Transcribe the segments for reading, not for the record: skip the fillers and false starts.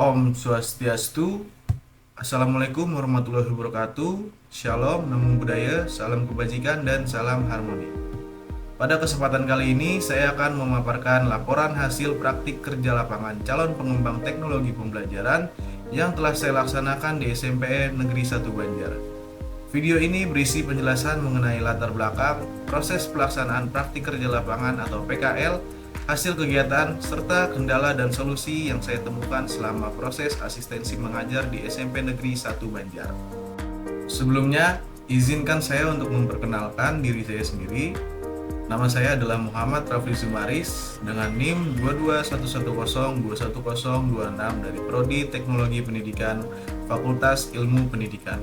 Om Swastiastu. Assalamualaikum warahmatullahi wabarakatuh. Shalom, namo buddhaya, salam kebajikan dan salam harmoni. Pada kesempatan kali ini saya akan memaparkan laporan hasil praktik kerja lapangan calon pengembang teknologi pembelajaran yang telah saya laksanakan di SMP Negeri 1 Banjar. Video ini berisi penjelasan mengenai latar belakang, proses pelaksanaan praktik kerja lapangan atau PKL, hasil kegiatan, serta kendala dan solusi yang saya temukan selama proses asistensi mengajar di SMP Negeri 1 Banjar. Sebelumnya, izinkan saya untuk memperkenalkan diri saya sendiri. Nama saya adalah Muhammad Rafli Zumaris dengan NIM 22110211026 dari Prodi Teknologi Pendidikan Fakultas Ilmu Pendidikan.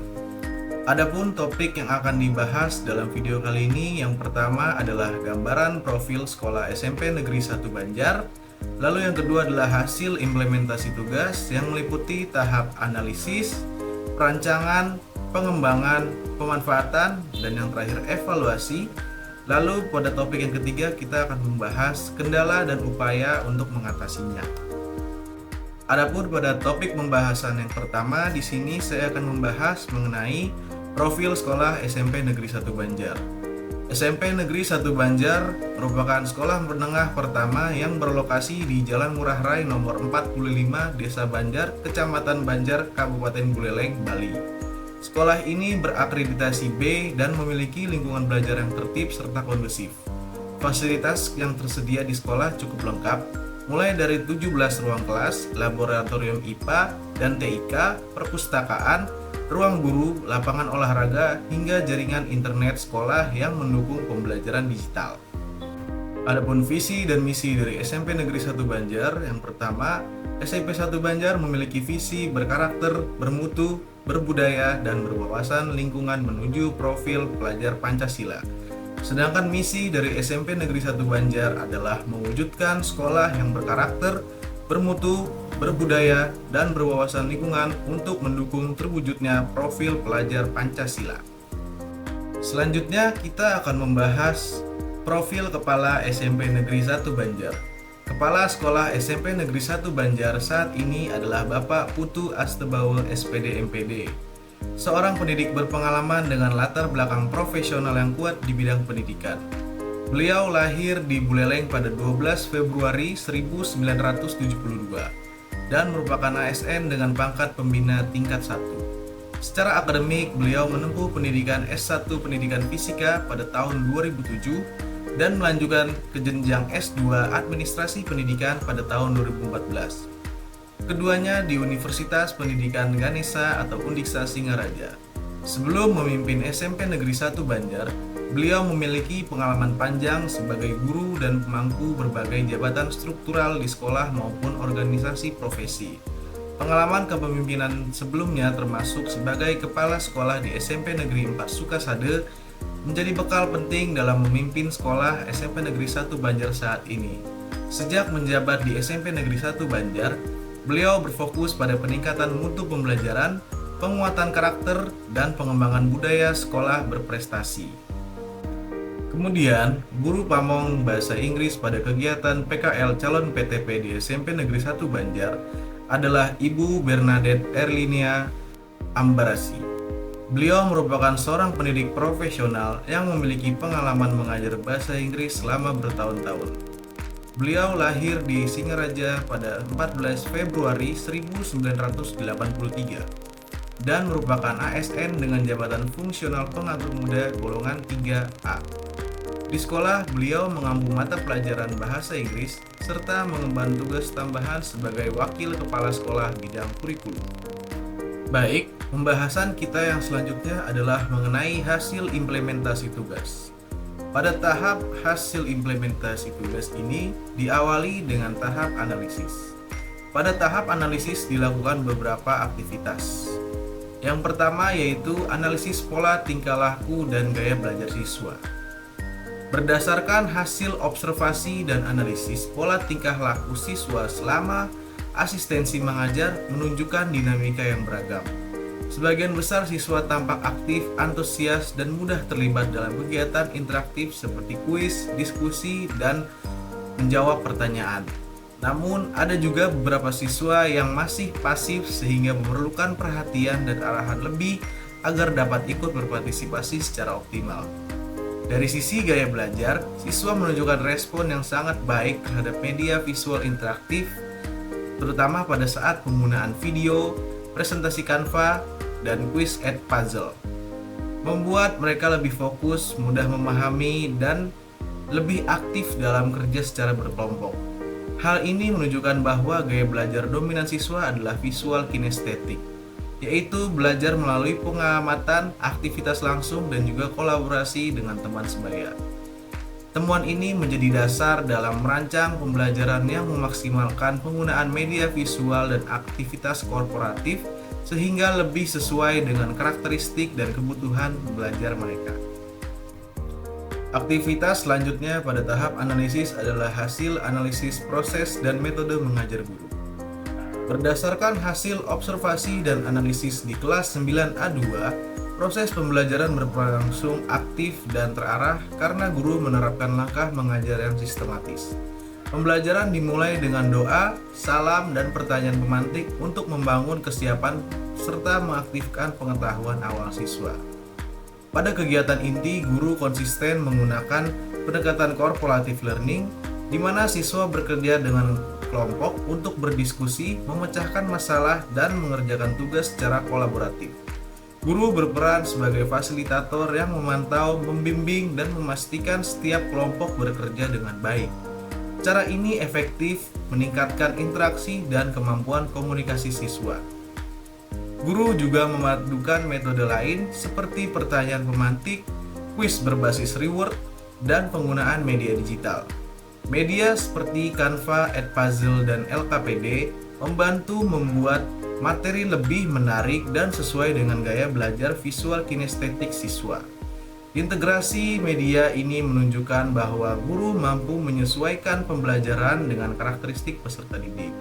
Adapun topik yang akan dibahas dalam video kali ini, yang pertama adalah gambaran profil sekolah SMP Negeri 1 Banjar. Lalu yang kedua adalah hasil implementasi tugas yang meliputi tahap analisis, perancangan, pengembangan, pemanfaatan, dan yang terakhir evaluasi. Lalu pada topik yang ketiga kita akan membahas kendala dan upaya untuk mengatasinya. Adapun pada topik pembahasan yang pertama, di sini saya akan membahas mengenai profil sekolah SMP Negeri 1 Banjar. SMP Negeri 1 Banjar merupakan sekolah menengah pertama yang berlokasi di Jalan Ngurah Rai nomor 45, Desa Banjar, Kecamatan Banjar, Kabupaten Buleleng, Bali. Sekolah ini berakreditasi B dan memiliki lingkungan belajar yang tertib serta kondusif. Fasilitas yang tersedia di sekolah cukup lengkap, mulai dari 17 ruang kelas, laboratorium IPA dan TIK, perpustakaan, ruang guru, lapangan olahraga, hingga jaringan internet sekolah yang mendukung pembelajaran digital. Adapun visi dan misi dari SMP Negeri 1 Banjar, yang pertama, SMP 1 Banjar memiliki visi berkarakter, bermutu, berbudaya, dan berwawasan lingkungan menuju profil pelajar Pancasila. Sedangkan misi dari SMP Negeri 1 Banjar adalah mewujudkan sekolah yang berkarakter, bermutu, berbudaya, dan berwawasan lingkungan untuk mendukung terwujudnya profil pelajar Pancasila. Selanjutnya kita akan membahas profil Kepala SMP Negeri 1 Banjar. Kepala Sekolah SMP Negeri 1 Banjar saat ini adalah Bapak Putu Astebaul SPD MPD. Seorang pendidik berpengalaman dengan latar belakang profesional yang kuat di bidang pendidikan. Beliau lahir di Buleleng pada 12 Februari 1972 dan merupakan ASN dengan pangkat pembina tingkat 1. Secara akademik, beliau menempuh pendidikan S1 Pendidikan Fisika pada tahun 2007 dan melanjutkan ke jenjang S2 Administrasi Pendidikan pada tahun 2014. Keduanya di Universitas Pendidikan Ganesha atau Undiksa Singaraja. Sebelum memimpin SMP Negeri 1 Banjar, beliau memiliki pengalaman panjang sebagai guru dan pemangku berbagai jabatan struktural di sekolah maupun organisasi profesi. Pengalaman kepemimpinan sebelumnya termasuk sebagai kepala sekolah di SMP Negeri 4 Sukasade menjadi bekal penting dalam memimpin sekolah SMP Negeri 1 Banjar saat ini. Sejak menjabat di SMP Negeri 1 Banjar, beliau berfokus pada peningkatan mutu pembelajaran, penguatan karakter, dan pengembangan budaya sekolah berprestasi. Kemudian, guru pamong bahasa Inggris pada kegiatan PKL calon PTP di SMP Negeri 1 Banjar adalah Ibu Bernadette Erlinia Ambarasi. Beliau merupakan seorang pendidik profesional yang memiliki pengalaman mengajar bahasa Inggris selama bertahun-tahun. Beliau lahir di Singaraja pada 14 Februari 1983 dan merupakan ASN dengan jabatan fungsional pengagum muda golongan 3A. Di sekolah, beliau mengampu mata pelajaran bahasa Inggris serta mengemban tugas tambahan sebagai wakil kepala sekolah bidang kurikulum. Baik, pembahasan kita yang selanjutnya adalah mengenai hasil implementasi tugas. Pada tahap hasil implementasi tugas ini diawali dengan tahap analisis. Pada tahap analisis dilakukan beberapa aktivitas. Yang pertama yaitu analisis pola tingkah laku dan gaya belajar siswa. Berdasarkan hasil observasi dan analisis pola tingkah laku siswa selama asistensi mengajar menunjukkan dinamika yang beragam. Sebagian besar siswa tampak aktif, antusias, dan mudah terlibat dalam kegiatan interaktif seperti kuis, diskusi, dan menjawab pertanyaan. Namun, ada juga beberapa siswa yang masih pasif sehingga memerlukan perhatian dan arahan lebih agar dapat ikut berpartisipasi secara optimal. Dari sisi gaya belajar, siswa menunjukkan respon yang sangat baik terhadap media visual interaktif, terutama pada saat penggunaan video, presentasi Canva, dan quiz and puzzle. Membuat mereka lebih fokus, mudah memahami, dan lebih aktif dalam kerja secara berkelompok. Hal ini menunjukkan bahwa gaya belajar dominan siswa adalah visual kinestetik, yaitu belajar melalui pengamatan, aktivitas langsung, dan juga kolaborasi dengan teman sebaya. Temuan ini menjadi dasar dalam merancang pembelajaran yang memaksimalkan penggunaan media visual dan aktivitas korporatif sehingga lebih sesuai dengan karakteristik dan kebutuhan belajar mereka. Aktivitas selanjutnya pada tahap analisis adalah hasil analisis proses dan metode mengajar guru. Berdasarkan hasil observasi dan analisis di kelas 9A2, proses pembelajaran berlangsung aktif dan terarah karena guru menerapkan langkah mengajar yang sistematis. Pembelajaran dimulai dengan doa, salam, dan pertanyaan pemantik untuk membangun kesiapan serta mengaktifkan pengetahuan awal siswa. Pada kegiatan inti, guru konsisten menggunakan pendekatan cooperative learning, di mana siswa bekerja dengan kelompok untuk berdiskusi, memecahkan masalah, dan mengerjakan tugas secara kolaboratif. Guru berperan sebagai fasilitator yang memantau, membimbing, dan memastikan setiap kelompok bekerja dengan baik. Cara ini efektif meningkatkan interaksi dan kemampuan komunikasi siswa. Guru juga memadukan metode lain seperti pertanyaan pemantik, kuis berbasis reward, dan penggunaan media digital. Media seperti Canva, Edpuzzle, dan LKPD membantu membuat materi lebih menarik dan sesuai dengan gaya belajar visual kinestetik siswa. Integrasi media ini menunjukkan bahwa guru mampu menyesuaikan pembelajaran dengan karakteristik peserta didik.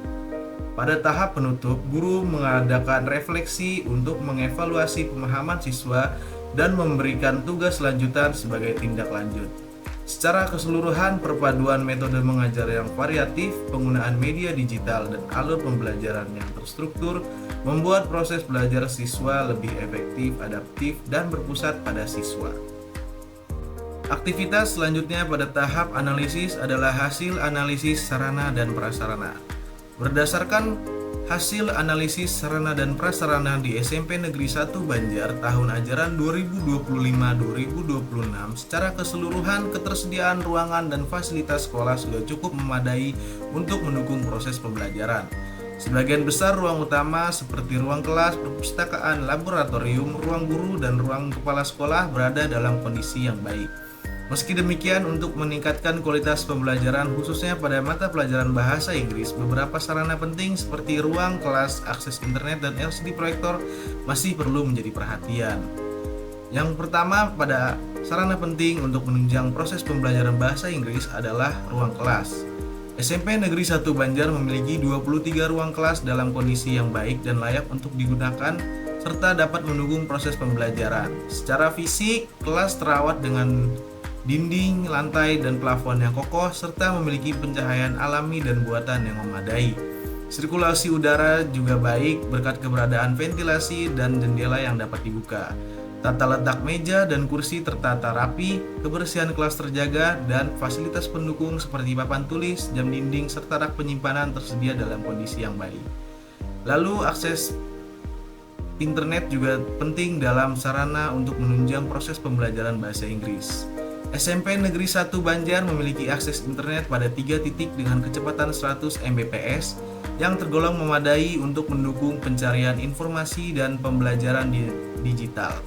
Pada tahap penutup, guru mengadakan refleksi untuk mengevaluasi pemahaman siswa dan memberikan tugas lanjutan sebagai tindak lanjut. Secara keseluruhan, perpaduan metode mengajar yang variatif, penggunaan media digital, dan alur pembelajaran yang terstruktur membuat proses belajar siswa lebih efektif, adaptif, dan berpusat pada siswa. Aktivitas selanjutnya pada tahap analisis adalah hasil analisis sarana dan prasarana. Berdasarkan hasil analisis sarana dan prasarana di SMP Negeri 1 Banjar tahun ajaran 2025-2026, secara keseluruhan ketersediaan ruangan dan fasilitas sekolah sudah cukup memadai untuk mendukung proses pembelajaran. Sebagian besar ruang utama seperti ruang kelas, perpustakaan, laboratorium, ruang guru, dan ruang kepala sekolah berada dalam kondisi yang baik. Meski demikian, untuk meningkatkan kualitas pembelajaran khususnya pada mata pelajaran bahasa Inggris, beberapa sarana penting seperti ruang kelas, akses internet, dan LCD proyektor masih perlu menjadi perhatian. Yang pertama, pada sarana penting untuk menunjang proses pembelajaran bahasa Inggris adalah ruang kelas. SMP Negeri 1 Banjar memiliki 23 ruang kelas dalam kondisi yang baik dan layak untuk digunakan serta dapat mendukung proses pembelajaran. Secara fisik, kelas terawat dengan dinding, lantai, dan plafon yang kokoh serta memiliki pencahayaan alami dan buatan yang memadai. Sirkulasi udara juga baik berkat keberadaan ventilasi dan jendela yang dapat dibuka. Tata letak meja dan kursi tertata rapi, kebersihan kelas terjaga, dan fasilitas pendukung seperti papan tulis, jam dinding, serta rak penyimpanan tersedia dalam kondisi yang baik. Lalu akses internet juga penting dalam sarana untuk menunjang proses pembelajaran bahasa Inggris. SMP Negeri 1 Banjar memiliki akses internet pada 3 titik dengan kecepatan 100 Mbps yang tergolong memadai untuk mendukung pencarian informasi dan pembelajaran digital.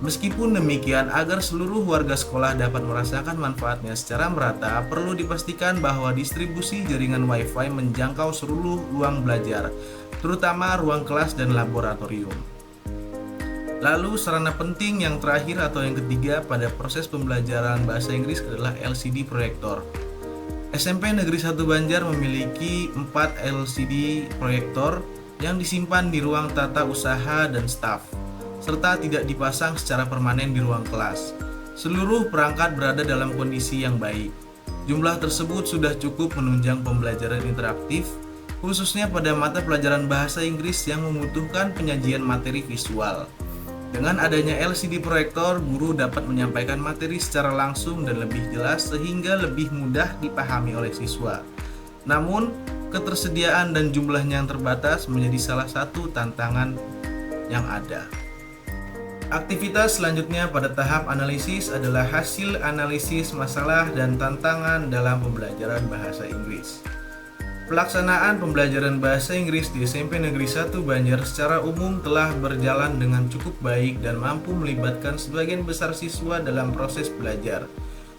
Meskipun demikian, agar seluruh warga sekolah dapat merasakan manfaatnya secara merata, perlu dipastikan bahwa distribusi jaringan Wi-Fi menjangkau seluruh ruang belajar, terutama ruang kelas dan laboratorium. Lalu sarana penting yang terakhir atau yang ketiga pada proses pembelajaran bahasa Inggris adalah LCD proyektor. SMP Negeri 1 Banjar memiliki 4 LCD proyektor yang disimpan di ruang tata usaha dan staf, serta tidak dipasang secara permanen di ruang kelas. Seluruh perangkat berada dalam kondisi yang baik. Jumlah tersebut sudah cukup menunjang pembelajaran interaktif, khususnya pada mata pelajaran bahasa Inggris yang membutuhkan penyajian materi visual. Dengan adanya LCD proyektor, guru dapat menyampaikan materi secara langsung dan lebih jelas sehingga lebih mudah dipahami oleh siswa. Namun, ketersediaan dan jumlahnya yang terbatas menjadi salah satu tantangan yang ada. Aktivitas selanjutnya pada tahap analisis adalah hasil analisis masalah dan tantangan dalam pembelajaran bahasa Inggris. Pelaksanaan pembelajaran bahasa Inggris di SMP Negeri 1 Banjar secara umum telah berjalan dengan cukup baik dan mampu melibatkan sebagian besar siswa dalam proses belajar.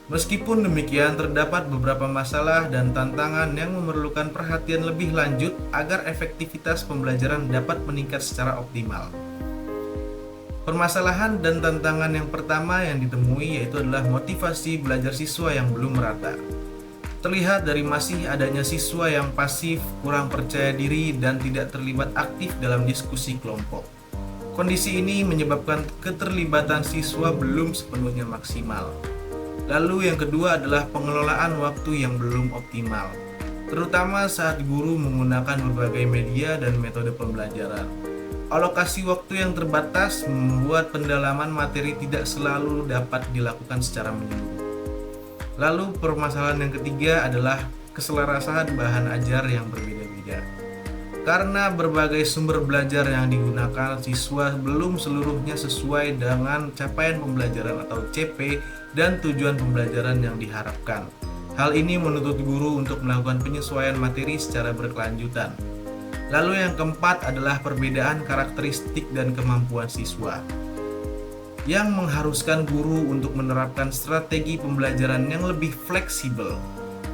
Meskipun demikian, terdapat beberapa masalah dan tantangan yang memerlukan perhatian lebih lanjut agar efektivitas pembelajaran dapat meningkat secara optimal. Permasalahan dan tantangan yang pertama yang ditemui yaitu adalah motivasi belajar siswa yang belum merata. Terlihat dari masih adanya siswa yang pasif, kurang percaya diri, dan tidak terlibat aktif dalam diskusi kelompok. Kondisi ini menyebabkan keterlibatan siswa belum sepenuhnya maksimal. Lalu yang kedua adalah pengelolaan waktu yang belum optimal, terutama saat guru menggunakan berbagai media dan metode pembelajaran. Alokasi waktu yang terbatas membuat pendalaman materi tidak selalu dapat dilakukan secara menyeluruh. Lalu permasalahan yang ketiga adalah keselarasan bahan ajar yang berbeda-beda. Karena berbagai sumber belajar yang digunakan, siswa belum seluruhnya sesuai dengan capaian pembelajaran atau CP dan tujuan pembelajaran yang diharapkan. Hal ini menuntut guru untuk melakukan penyesuaian materi secara berkelanjutan. Lalu yang keempat adalah perbedaan karakteristik dan kemampuan siswa, yang mengharuskan guru untuk menerapkan strategi pembelajaran yang lebih fleksibel.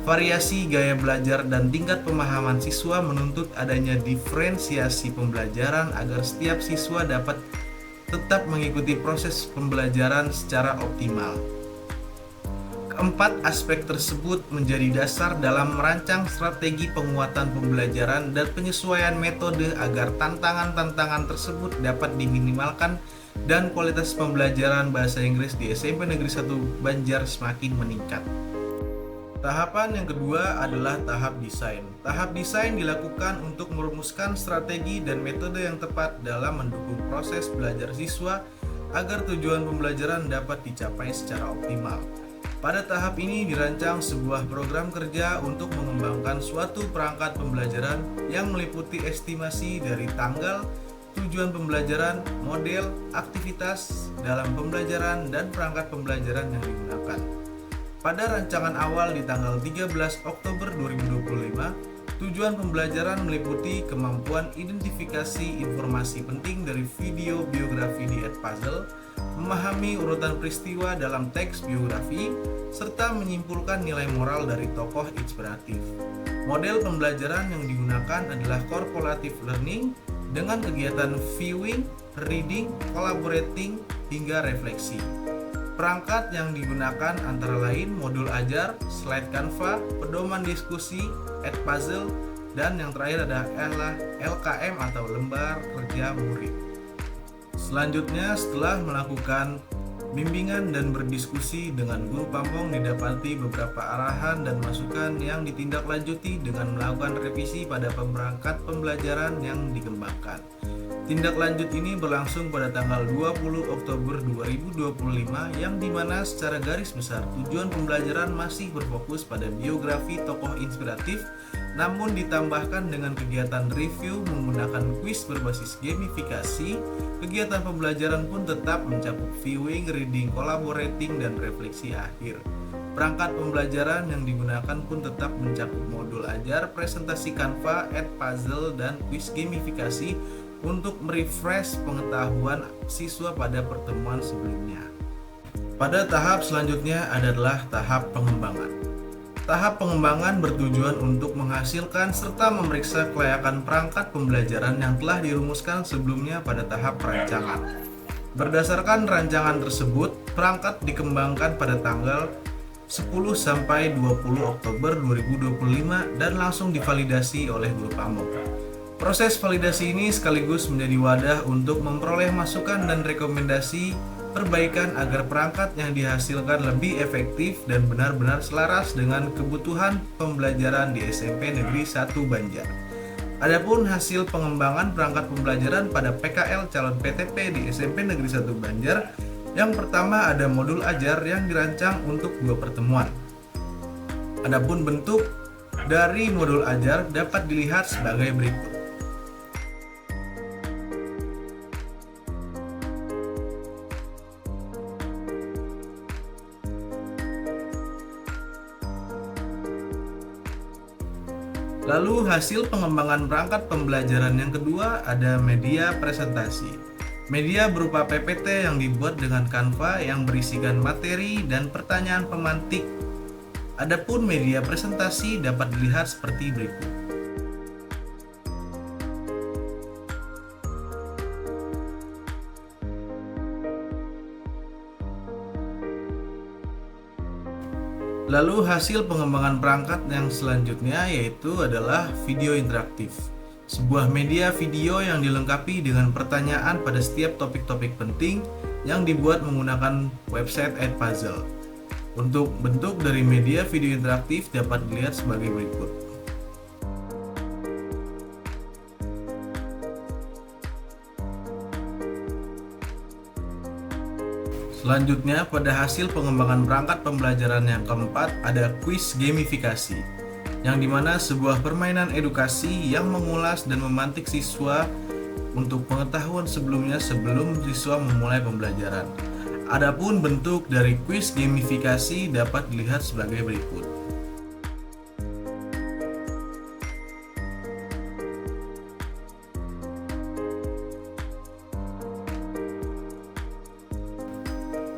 Variasi gaya belajar dan tingkat pemahaman siswa menuntut adanya diferensiasi pembelajaran agar setiap siswa dapat tetap mengikuti proses pembelajaran secara optimal. Keempat aspek tersebut menjadi dasar dalam merancang strategi penguatan pembelajaran dan penyesuaian metode agar tantangan-tantangan tersebut dapat diminimalkan dan kualitas pembelajaran bahasa Inggris di SMP Negeri 1 Banjar semakin meningkat. Tahapan yang kedua adalah tahap desain. Tahap desain dilakukan untuk merumuskan strategi dan metode yang tepat dalam mendukung proses belajar siswa agar tujuan pembelajaran dapat dicapai secara optimal. Pada tahap ini dirancang sebuah program kerja untuk mengembangkan suatu perangkat pembelajaran yang meliputi estimasi dari tanggal, tujuan pembelajaran, model, aktivitas dalam pembelajaran, dan perangkat pembelajaran yang digunakan. Pada rancangan awal di tanggal 13 Oktober 2025, tujuan pembelajaran meliputi kemampuan identifikasi informasi penting dari video biografi di Edpuzzle, memahami urutan peristiwa dalam teks biografi, serta menyimpulkan nilai moral dari tokoh inspiratif. Model pembelajaran yang digunakan adalah correlative learning dengan kegiatan viewing, reading, collaborating, hingga refleksi. Perangkat yang digunakan antara lain modul ajar, slide Canva, pedoman diskusi, Edpuzzle, dan yang terakhir adalah LKM atau lembar kerja murid. Selanjutnya, setelah melakukan bimbingan dan berdiskusi dengan guru pamong, didapati beberapa arahan dan masukan yang ditindaklanjuti dengan melakukan revisi pada perangkat pembelajaran yang dikembangkan. Tindak lanjut ini berlangsung pada tanggal 20 Oktober 2025 yang dimana secara garis besar tujuan pembelajaran masih berfokus pada biografi tokoh inspiratif, namun ditambahkan dengan kegiatan review menggunakan kuis berbasis gamifikasi. Kegiatan pembelajaran pun tetap mencakup viewing, reading, collaborating, dan refleksi akhir. Perangkat pembelajaran yang digunakan pun tetap mencakup modul ajar, presentasi Canva, Edpuzzle, dan kuis gamifikasi untuk merefresh pengetahuan siswa pada pertemuan sebelumnya. Pada tahap selanjutnya adalah tahap pengembangan. Tahap pengembangan bertujuan untuk menghasilkan serta memeriksa kelayakan perangkat pembelajaran yang telah dirumuskan sebelumnya pada tahap perancangan. Berdasarkan rancangan tersebut, perangkat dikembangkan pada tanggal 10 sampai 20 Oktober 2025 dan langsung divalidasi oleh guru pamong. Proses validasi ini sekaligus menjadi wadah untuk memperoleh masukan dan rekomendasi perbaikan agar perangkat yang dihasilkan lebih efektif dan benar-benar selaras dengan kebutuhan pembelajaran di SMP Negeri 1 Banjar. Adapun hasil pengembangan perangkat pembelajaran pada PKL calon PTP di SMP Negeri 1 Banjar, yang pertama ada modul ajar yang dirancang untuk 2 pertemuan. Adapun bentuk dari modul ajar dapat dilihat sebagai berikut. Lalu hasil pengembangan perangkat pembelajaran yang kedua ada media presentasi. Media berupa PPT yang dibuat dengan Canva yang berisikan materi dan pertanyaan pemantik. Adapun media presentasi dapat dilihat seperti berikut. Lalu hasil pengembangan perangkat yang selanjutnya yaitu adalah video interaktif. Sebuah media video yang dilengkapi dengan pertanyaan pada setiap topik-topik penting yang dibuat menggunakan website Edpuzzle. Untuk bentuk dari media video interaktif dapat dilihat sebagai berikut. Selanjutnya, pada hasil pengembangan perangkat pembelajaran yang keempat ada kuis gamifikasi, yang dimana sebuah permainan edukasi yang mengulas dan memantik siswa untuk pengetahuan sebelumnya sebelum siswa memulai pembelajaran. Adapun bentuk dari kuis gamifikasi dapat dilihat sebagai berikut.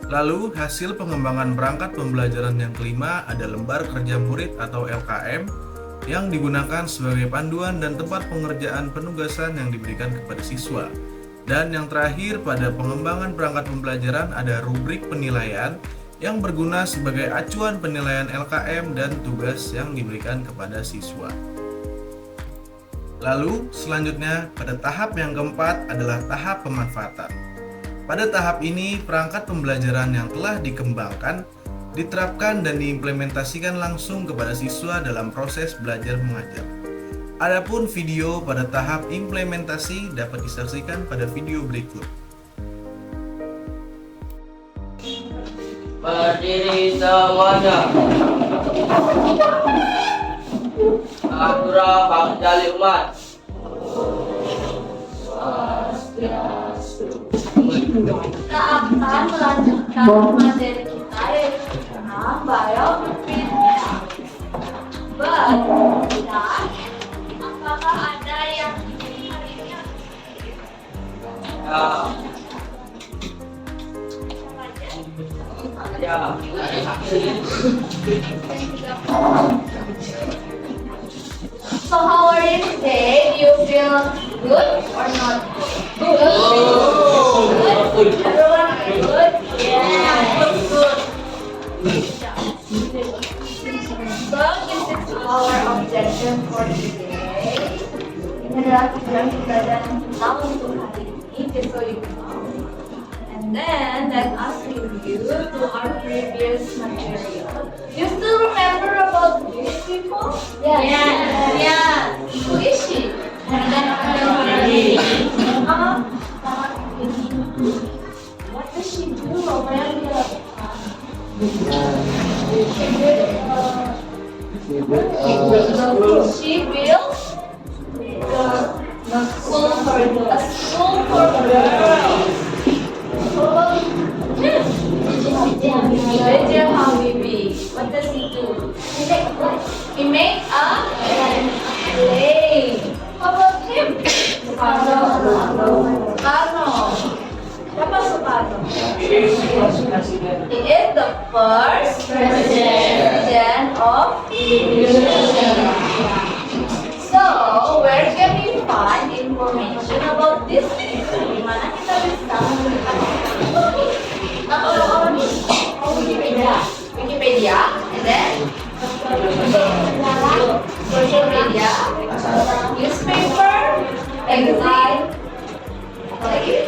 Lalu hasil pengembangan perangkat pembelajaran yang kelima ada lembar kerja murid atau LKM yang digunakan sebagai panduan dan tempat pengerjaan penugasan yang diberikan kepada siswa. Dan yang terakhir pada pengembangan perangkat pembelajaran ada rubrik penilaian yang berguna sebagai acuan penilaian LKM dan tugas yang diberikan kepada siswa. Lalu selanjutnya pada tahap yang keempat adalah tahap pemanfaatan. Pada tahap ini, perangkat pembelajaran yang telah dikembangkan, diterapkan dan diimplementasikan langsung kepada siswa dalam proses belajar mengajar. Adapun video pada tahap implementasi dapat disaksikan pada video berikut. Berdiri semuanya. Atura Bangdali Umat. Kita akan melanjutkan materi kita yaitu tentang biofitness. Apakah ada yang ingin hari ini? Ya. So how are you today? Do you feel good or not? Good. Everyone good? Yeah. Good. So this is our objective for today. Ini adalah tujuan pembelajaran kita untuk hari ini. Just so you know. And then let us review to our previous material. You still remember about these people? Yeah. Who is she? What does she do? Apa yang dia lakukan? She builds a school for girls. Raja Habibi. What does he do? He makes a plane. How about him? Soekarno. Siapa Soekarno? He is the first president of Indonesia. So, where can we find information about this people? Di mana kita bisa mendapatkan Wikipedia, and then social media, newspaper, magazine, lagi.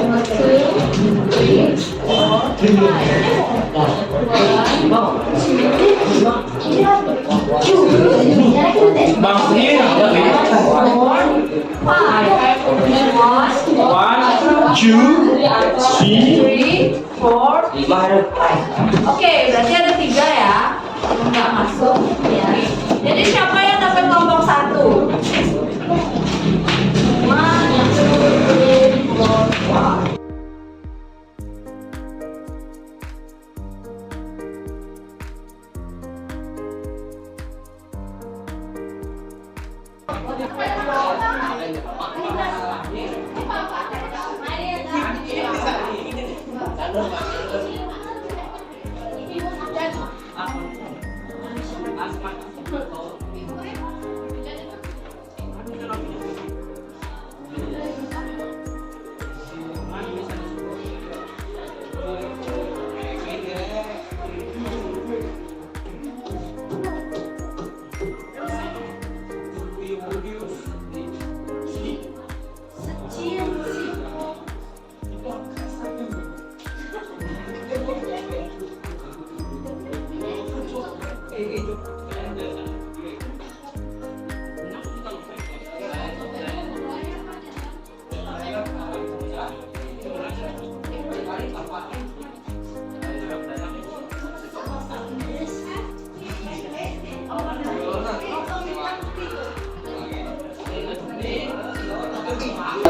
Oke, berarti ada 3 ya. Nggak masuk ya. Jadi siapa yang dapat kelompok 1? 1, 2, 3, 4, 5.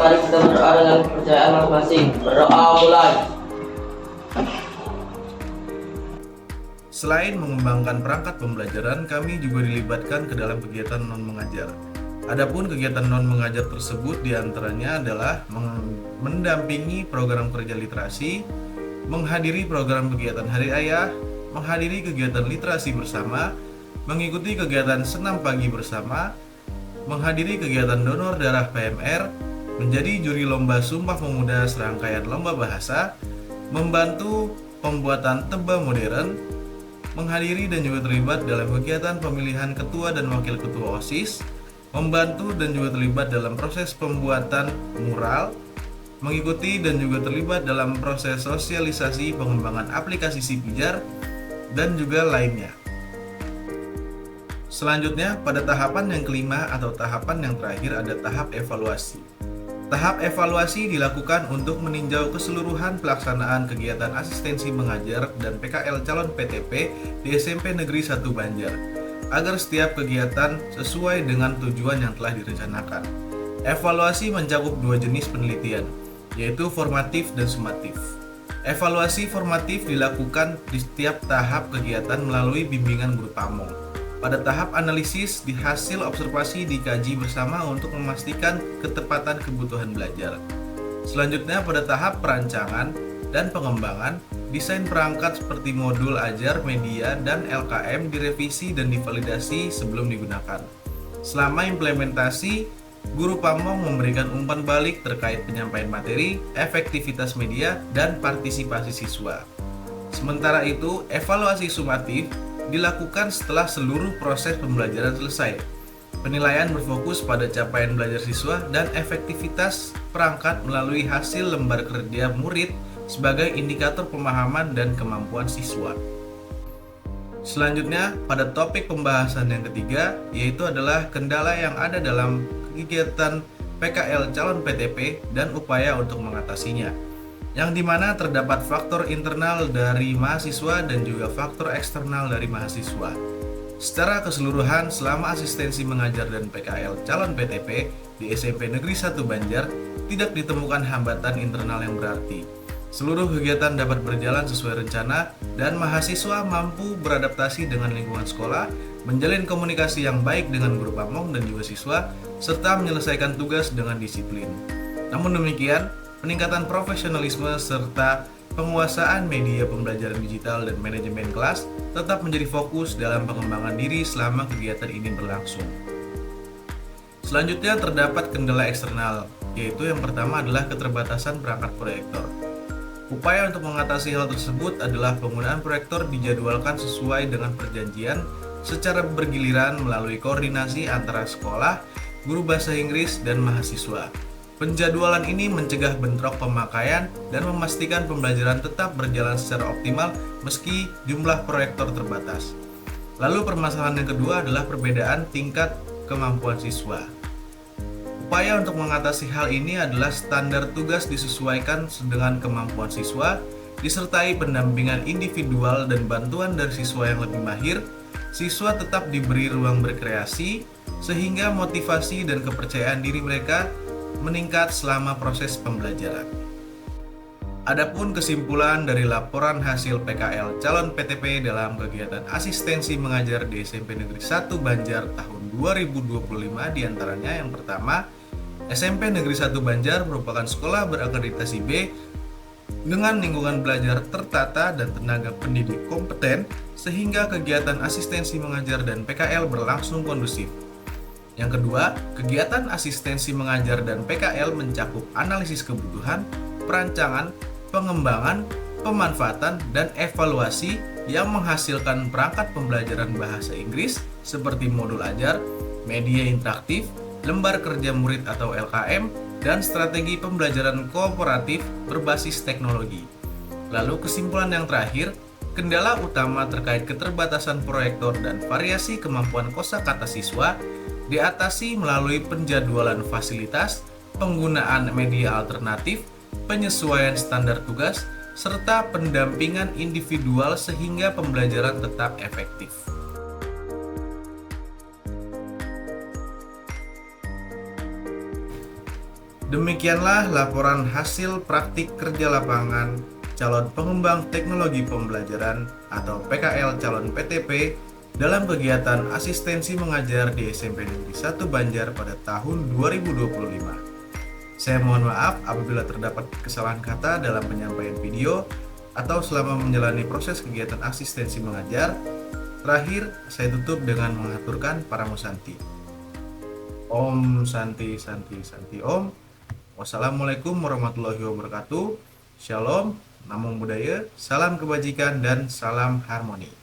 Mari kita berdoa dengan kepercayaan masing-masing. Berdoa mulai. Selain mengembangkan perangkat pembelajaran, kami juga dilibatkan ke dalam kegiatan non-mengajar. Adapun kegiatan non-mengajar tersebut diantaranya adalah mendampingi program kerja literasi, menghadiri program kegiatan Hari Ayah, menghadiri kegiatan literasi bersama, mengikuti kegiatan senam pagi bersama, menghadiri kegiatan donor darah PMR, menjadi juri lomba Sumpah Pemuda serangkaian lomba bahasa, membantu pembuatan tebal modern, menghadiri dan juga terlibat dalam kegiatan pemilihan ketua dan wakil ketua OSIS, membantu dan juga terlibat dalam proses pembuatan mural, mengikuti dan juga terlibat dalam proses sosialisasi pengembangan aplikasi Sipijar, dan juga lainnya. Selanjutnya, pada tahapan yang kelima atau tahapan yang terakhir ada tahap evaluasi. Tahap evaluasi dilakukan untuk meninjau keseluruhan pelaksanaan kegiatan asistensi mengajar dan PKL calon PTP di SMP Negeri 1 Banjar, agar setiap kegiatan sesuai dengan tujuan yang telah direncanakan. Evaluasi mencakup dua jenis penelitian, yaitu formatif dan sumatif. Evaluasi formatif dilakukan di setiap tahap kegiatan melalui bimbingan guru pamong. Pada tahap analisis, di hasil observasi dikaji bersama untuk memastikan ketepatan kebutuhan belajar. Selanjutnya pada tahap perancangan dan pengembangan, desain perangkat seperti modul ajar, media, dan LKM direvisi dan divalidasi sebelum digunakan. Selama implementasi, guru pamong memberikan umpan balik terkait penyampaian materi, efektivitas media, dan partisipasi siswa. Sementara itu, evaluasi sumatif dilakukan setelah seluruh proses pembelajaran selesai. Penilaian berfokus pada capaian belajar siswa dan efektivitas perangkat melalui hasil lembar kerja murid sebagai indikator pemahaman dan kemampuan siswa. Selanjutnya, pada topik pembahasan yang ketiga, yaitu adalah kendala yang ada dalam kegiatan PKL calon PTP dan upaya untuk mengatasinya, yang dimana terdapat faktor internal dari mahasiswa dan juga faktor eksternal dari mahasiswa. Secara keseluruhan, selama asistensi mengajar dan PKL calon PTP di SMP Negeri 1 Banjar, tidak ditemukan hambatan internal yang berarti. Seluruh kegiatan dapat berjalan sesuai rencana dan mahasiswa mampu beradaptasi dengan lingkungan sekolah, menjalin komunikasi yang baik dengan guru pamong dan juga siswa, serta menyelesaikan tugas dengan disiplin. Namun demikian, peningkatan profesionalisme serta penguasaan media pembelajaran digital dan manajemen kelas tetap menjadi fokus dalam pengembangan diri selama kegiatan ini berlangsung. Selanjutnya terdapat kendala eksternal, yaitu yang pertama adalah keterbatasan perangkat proyektor. Upaya untuk mengatasi hal tersebut adalah penggunaan proyektor dijadwalkan sesuai dengan perjanjian secara bergiliran melalui koordinasi antara sekolah, guru bahasa Inggris, dan mahasiswa. Penjadwalan ini mencegah bentrok pemakaian dan memastikan pembelajaran tetap berjalan secara optimal meski jumlah proyektor terbatas. Lalu permasalahan yang kedua adalah perbedaan tingkat kemampuan siswa. Upaya untuk mengatasi hal ini adalah standar tugas disesuaikan dengan kemampuan siswa, disertai pendampingan individual dan bantuan dari siswa yang lebih mahir. Siswa tetap diberi ruang berkreasi sehingga motivasi dan kepercayaan diri mereka meningkat selama proses pembelajaran. Adapun kesimpulan dari laporan hasil PKL calon PTP dalam kegiatan asistensi mengajar di SMP Negeri 1 Banjar tahun 2025 diantaranya yang pertama, SMP Negeri 1 Banjar merupakan sekolah berakreditasi B dengan lingkungan belajar tertata dan tenaga pendidik kompeten, sehingga kegiatan asistensi mengajar dan PKL berlangsung kondusif. Yang kedua, kegiatan asistensi mengajar dan PKL mencakup analisis kebutuhan, perancangan, pengembangan, pemanfaatan, dan evaluasi yang menghasilkan perangkat pembelajaran bahasa Inggris seperti modul ajar, media interaktif, lembar kerja murid atau LKM, dan strategi pembelajaran kooperatif berbasis teknologi. Lalu kesimpulan yang terakhir, kendala utama terkait keterbatasan proyektor dan variasi kemampuan kosakata siswa diatasi melalui penjadwalan fasilitas, penggunaan media alternatif, penyesuaian standar tugas, serta pendampingan individual sehingga pembelajaran tetap efektif. Demikianlah laporan hasil praktik kerja lapangan calon pengembang teknologi pembelajaran atau PKL calon PTP dalam kegiatan asistensi mengajar di SMP Negeri 1 Banjar pada tahun 2025. Saya mohon maaf apabila terdapat kesalahan kata dalam penyampaian video atau selama menjalani proses kegiatan asistensi mengajar. Terakhir, saya tutup dengan mengaturkan Paramusanti. Om Santi Santi Santi Om. Wassalamualaikum warahmatullahi wabarakatuh. Shalom, namo buddhaya, salam kebajikan, dan salam harmoni.